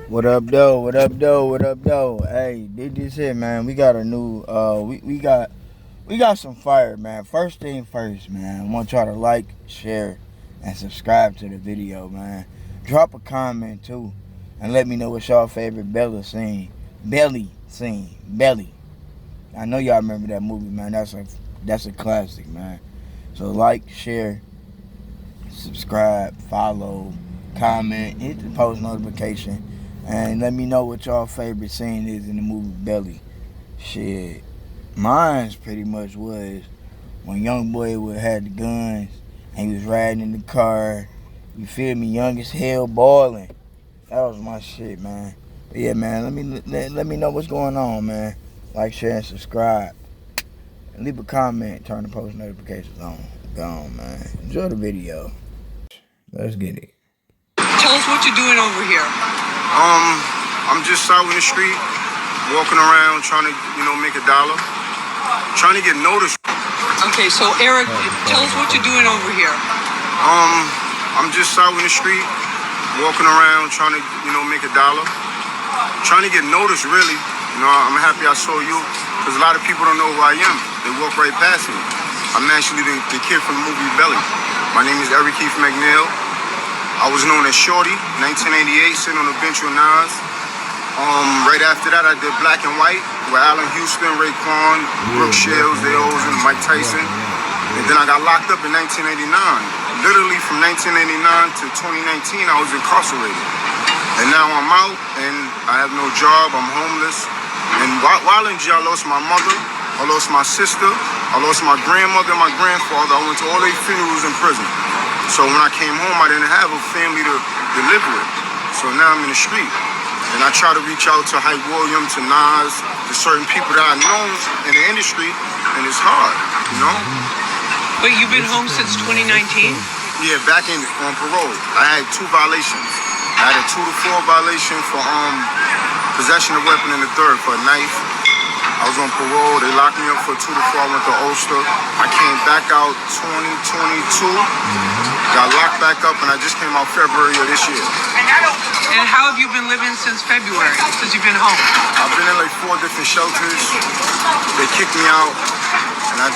What up, though? What up, though? What up, though? Hey, this here, man. We got a new. We got some fire, man. First thing first, man. I want y'all to like, share, and subscribe to the video, man. Drop a comment too, and let me know what's y'all favorite Belly scene. Belly. I know y'all remember that movie, man. That's a classic, man. So like, share, subscribe, follow, comment, hit the post notification, and let me know what y'all favorite scene is in the movie Belly. Shit, mine's pretty much was when young boy would had the guns and he was riding in the car. You feel me? Young as hell, balling. That was my shit, man. But yeah, man. Let me know what's going on, man. Like, share, and subscribe. And leave a comment. Turn the post notifications on. Go on, man. Enjoy the video. Let's get it. Tell us what you're doing over here. I'm just out in the street, walking around, trying to, make a dollar, trying to get noticed. Okay, so Eric, tell us what you're doing over here. I'm just out in the street, walking around, trying to, make a dollar, trying to get noticed, really. I'm happy I saw you, because a lot of people don't know who I am. They walk right past me. I'm actually the kid from the movie Belly. My name is Eric Keith McNeil. I was known as Shorty, 1988, sitting on the bench with Nas. Right after that, I did Black and White with Allen Houston, Raekwon, Brooke Shields, they always in Mike Tyson. And then I got locked up in 1989. Literally from 1989 to 2019, I was incarcerated. And now I'm out, and I have no job, I'm homeless. And while in jail, I lost my mother, I lost my sister, I lost my grandmother and my grandfather. I went to all their funerals in prison. So when I came home, I didn't have a family to live with. So now I'm in the street. And I try to reach out to Hype William, to Nas, to certain people that I know in the industry, and it's hard. But you've been home since 2019? Yeah, back on parole. I had 2 violations. I had a 2 to 4 violation for possession of weapon in the third for a knife. I was on parole. They locked me up for 2 to 4. I went to Ulster. I came back out 2022. Got locked back up, and I just came out February of this year. And how have you been living since February, since you've been home? I've been in like 4 different shelters. They kicked me out, and I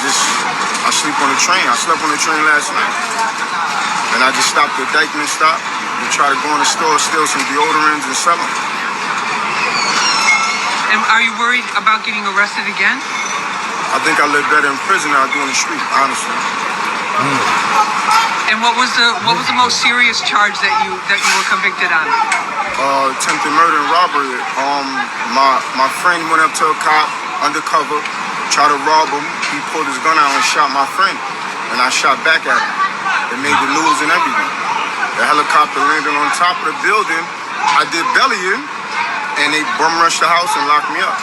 sleep on the train. I slept on the train last night. And I just stopped at Dykeman stop and try to go in the store, steal some deodorants and sell them. And are you worried about getting arrested again? I think I live better in prison than I do in the street, honestly. And what was the most serious charge that you were convicted on? Attempted murder and robbery. My friend went up to a cop undercover, tried to rob him. He pulled his gun out and shot my friend, and I shot back at him. It made the news and everything. The helicopter landed on top of the building. I did belly in, and they bum rushed the house and locked me up.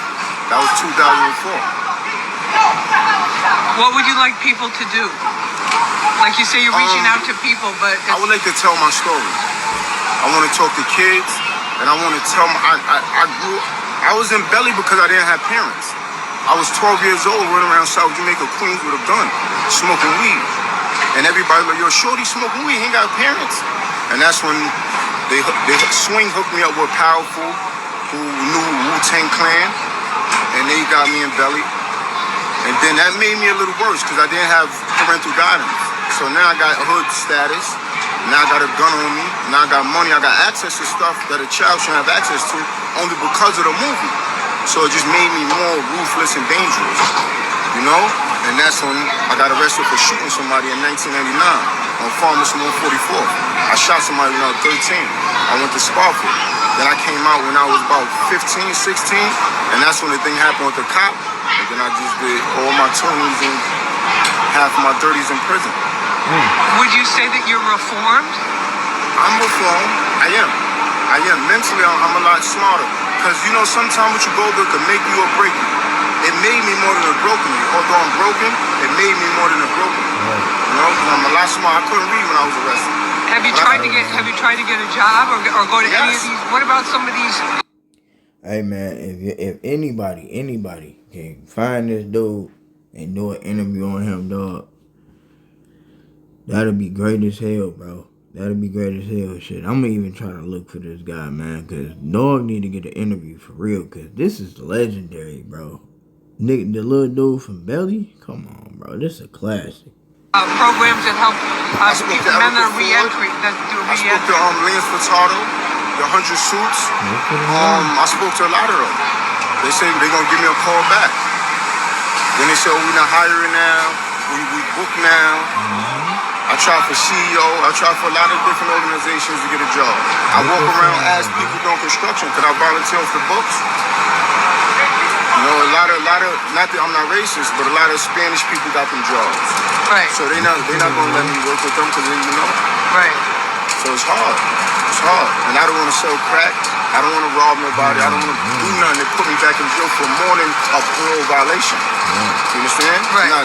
That was 2004. What would you like people to do? Like you say, you're reaching out to people, but I would like to tell my story. I want to talk to kids, and I want to tell them I was in belly because I didn't have parents. I was 12 years old, running around South Jamaica, Queens with a gun, smoking weed. And everybody like, yo, Shorty smoking weed, he ain't got parents. And that's when they Swing hooked me up with Powerful, who knew Wu-Tang Clan, and they got me in belly. And then that made me a little worse because I didn't have parental guidance. So now I got hood status. Now I got a gun on me. Now I got money. I got access to stuff that a child shouldn't have access to only because of the movie. So it just made me more ruthless and dangerous, And that's when I got arrested for shooting somebody in 1999 on Farmers 144. I shot somebody when I was 13. I went to Sparkle. Then I came out when I was about 15, 16, and that's when the thing happened with the cop. And then I just did all my 20s and half of my 30s in prison. Would you say that you're reformed? I'm reformed. I am. Mentally, I'm a lot smarter. Because, sometimes what you go through could make you or break you. It made me more than it broke me. Although I'm broken, it made me more than it broke me. I'm a lot smarter. I couldn't read when I was arrested. Have you tried to get a job or go to any of these? What about some of these? Hey man, if anybody can find this dude and do an interview on him, dog, that'll be great as hell, bro. That'd be great as hell. Shit, I'm gonna even try to look for this guy, man, cause Dog need to get an interview for real, cause this is legendary, bro. Nick, the little dude from Belly, come on, bro, this is a classic. Programs that help I spoke to men Eric that Ford. reentry, that do I spoke to reentry. Lance Furtado, the 100 Suits. I spoke to a lot of them. They say they're gonna give me a call back. Then they say, oh, we're not hiring now. We book now. I tried for CEO. I tried for a lot of different organizations to get a job. I walk around, ask people doing construction, could I volunteer for the books? You know, a lot of, not that I'm not racist, but a lot of Spanish people got them jobs. Right. So they're not gonna let me work with them because they, Right. So it's hard. It's hard. And I don't want to sell crack. I don't want to rob nobody. I don't want to do nothing that put me back in jail for more than a parole violation. You understand? Right.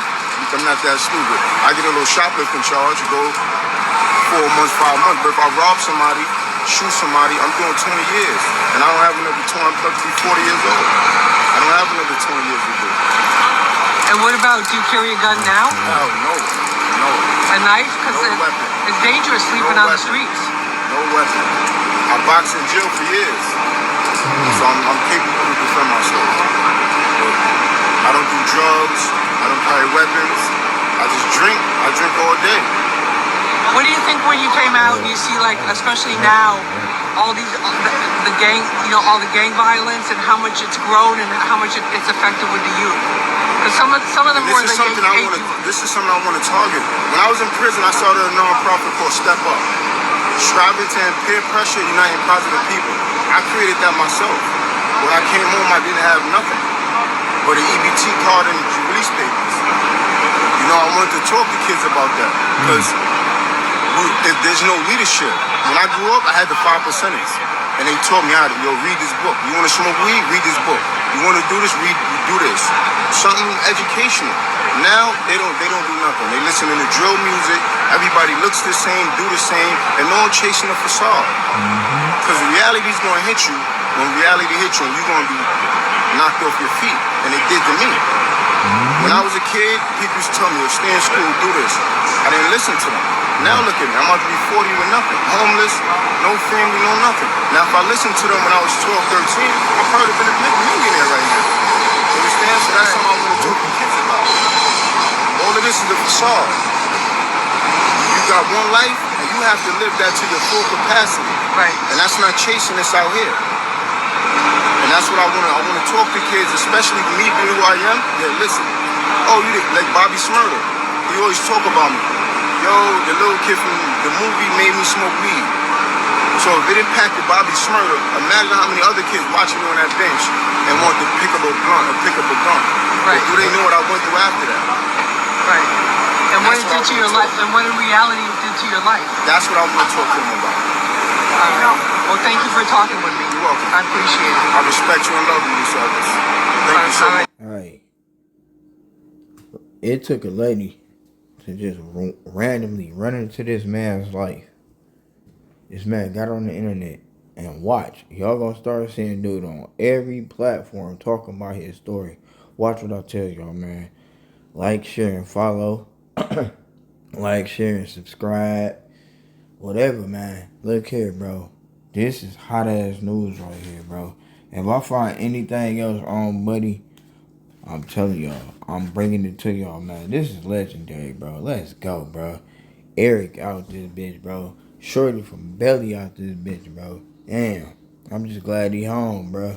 I'm not that stupid. I get a little shoplifting charge, go 4 months, 5 months. But if I rob somebody, shoot somebody, I'm doing 20 years. And I don't have another 20, I'm about to be 40 years old. I don't have another 20 years to do. And what about, do you carry a gun now? No. A knife? Because No weapon. it's dangerous sleeping No on the weapon. streets. No weapon. I boxed in jail for years. So I'm capable to defend myself. But I don't do drugs. I don't carry weapons. I just drink. I drink all day. What do you think when you came out and you see, like, especially now, all these, the gang, you know, all the gang violence and how much it's grown and how much it's affected with the youth? Because some of them were This is like something I want to target. When I was in prison, I started a non-profit called Step Up. Striving to end peer pressure, uniting positive people. I created that myself. When I came home, I didn't have nothing but an EBT card and release papers. You know, I wanted to talk to kids about that because if there's no leadership. When I grew up, I had the 5%ers, and they taught me how to, read this book. You want to smoke weed? Read this book. You want to do this? Do this. Something educational. Now they don't do nothing. They listen to drill music. Everybody looks the same, do the same, and no one chasing a facade. Because reality's going to hit you. When reality hits you, you're going to be knocked off your feet, and it did to me. When I was a kid, people used to tell me, stay in school, do this. I didn't listen to them. Now look at me, I'm about to be 40 with nothing. Homeless, no family, no nothing. Now if I listened to them when I was 12, 13, I'd probably been a big millionaire right now. You understand? So that's something I want to talk to kids about. All of this is the facade. You got one life, and you have to live that to your full capacity. Right. And that's not chasing this out here. And that's what I want to talk to kids, especially me being who I am. Yeah, listen. Oh, you like Bobby Smurda. He always talk about me. Yo, the little kid from the movie made me smoke weed. So if it impacted Bobby Smurda, imagine how many other kids watching me on that bench and want to pick up a blunt or pick up a gun. Right. But do they know what I went through after that? Right. And what it did to your life, and what in reality it did to your life. That's what I want to talk to them about. Well, thank you for talking with me. You're welcome. I appreciate it. I respect you and love you, Service. Thank you so much. All right. It took a lady to just randomly run into this man's life. This man got on the internet and watch. Y'all gonna start seeing dude on every platform talking about his story. Watch what I tell y'all, man. Like, share, and follow. Like, share, and subscribe. Whatever, man. Look here, bro. This is hot ass news right here, bro. If I find anything else on, buddy, I'm telling y'all, I'm bringing it to y'all, man. This is legendary, bro. Let's go, bro. Eric out this bitch, bro. Shorty from Belly out this bitch, bro. Damn. I'm just glad he home, bro.